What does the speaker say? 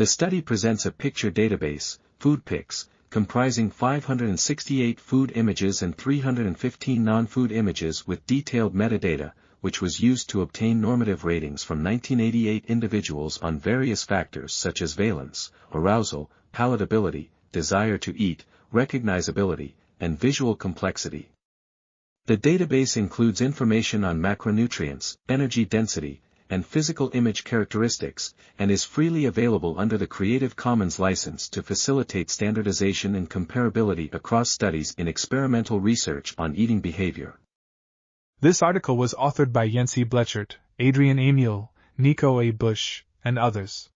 The study presents a picture database, Food-pics, comprising 568 food images and 315 non-food images with detailed metadata, which was used to obtain normative ratings from 1988 individuals on various factors such as valence, arousal, palatability, desire to eat, recognizability, and visual complexity. The database includes information on macronutrients, energy density, and physical image characteristics, and is freely available under the Creative Commons license to facilitate standardization and comparability across studies in experimental research on eating behavior. This article was authored by eBlechert, Adrian, eMeule, Niko A, Busch, and others.